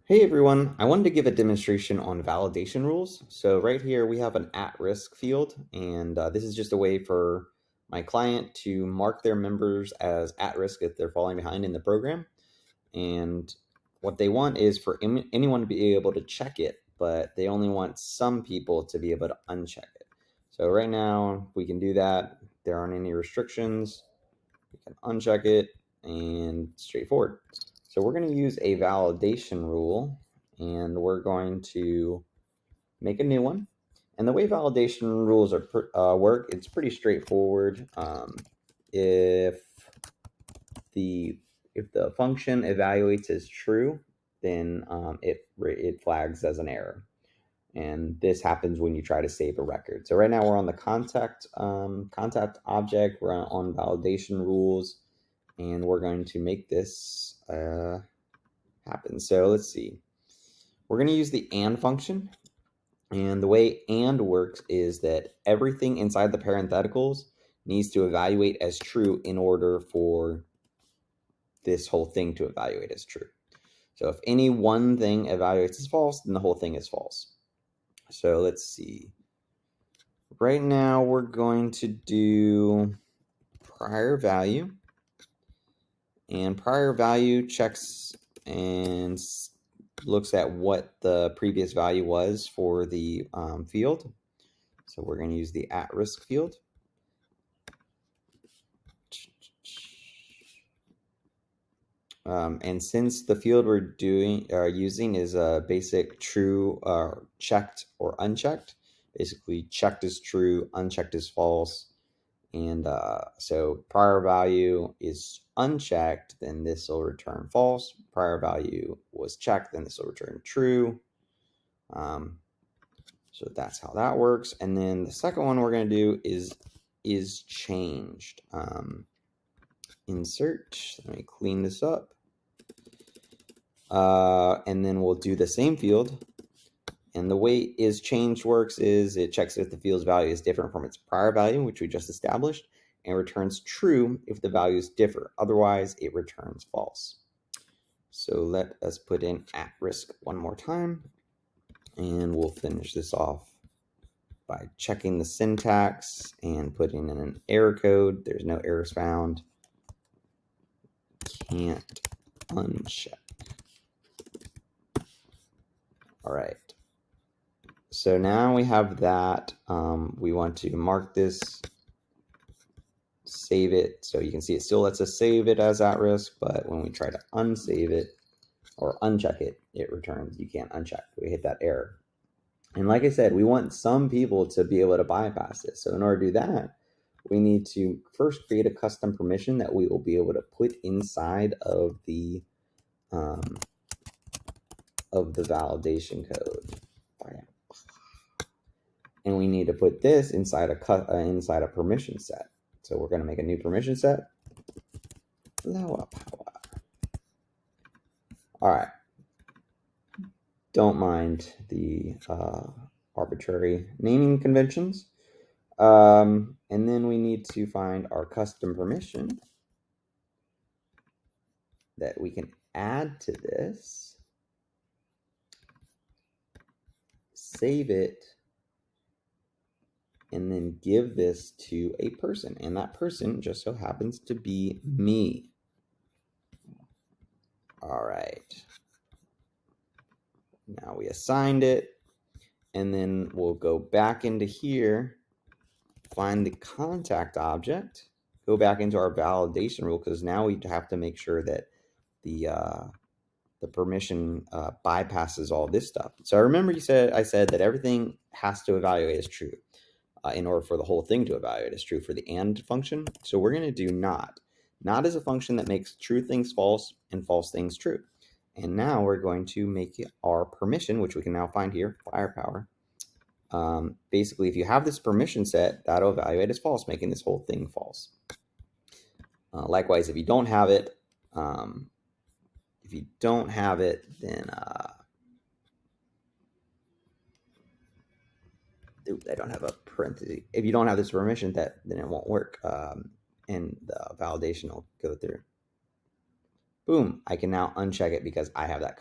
Hey everyone, I wanted to give a demonstration on validation rules. So right here we have an at-risk field, and this is just a way for my client to mark their members as at risk if they're falling behind in the program. And what they want is for anyone to be able to check it, but they only want some people to be able to uncheck it. So right now we can do that. There aren't any restrictions. We can uncheck it and straightforward. So we're going to use a validation rule, and we're going to make a new one. And the way validation rules are work, it's pretty straightforward. If the if the function evaluates as true, then it flags as an error. And this happens when you try to save a record. So right now we're on the contact object. We're on validation rules, and we're going to make this happen. So let's see. We're going to use the AND function. And the way AND works is that everything inside the parentheticals needs to evaluate as true in order for this whole thing to evaluate as true. So if any one thing evaluates as false, then the whole thing is false. So let's see. Right now we're going to do prior value. And prior value checks and looks at what the previous value was for the field. So we're going to use the at-risk field. And since the field we're using is a basic true, checked or unchecked, basically checked is true, unchecked is false. And so prior value is unchecked, then this will return false. Prior value was checked, then this will return true. So that's how that works. And then the second one we're going to do is changed. Insert. Let me clean this up. And then we'll do the same field. And the way is changed works is it checks if the field's value is different from its prior value, which we just established, and returns true if the values differ. Otherwise, it returns false. So let us put in at risk one more time, and we'll finish this off by checking the syntax and putting in an error code. There's no errors found. Can't uncheck. All right. So now we have that. We want to mark this, save it. So you can see it still lets us save it as at risk, but when we try to unsave it or uncheck it, it returns you can't uncheck. We hit that error. And like I said, we want some people to be able to bypass it. So in order to do that, we need to first create a custom permission that we will be able to put inside of the validation code. And we need to put this inside a permission set. So we're going to make a new permission set. All right. Don't mind the arbitrary naming conventions. And then we need to find our custom permission that we can add to this, save it, and then give this to a person. And that person just so happens to be me. All right. Now we assigned it, and then we'll go back into here, find the contact object, go back into our validation rule, because now we have to make sure that the permission bypasses all this stuff. So I remember I said that everything has to evaluate as true in order for the whole thing to evaluate as true for the AND function. So we're going to do not. Not is a function that makes true things false and false things true. And now we're going to make our permission, which we can now find here, firepower. Basically, if you have this permission set, that'll evaluate as false, making this whole thing false. Likewise, if you don't have it, then I don't have a parenthesis. If you don't have this permission, then it won't work, and the validation will go through. Boom! I can now uncheck it because I have that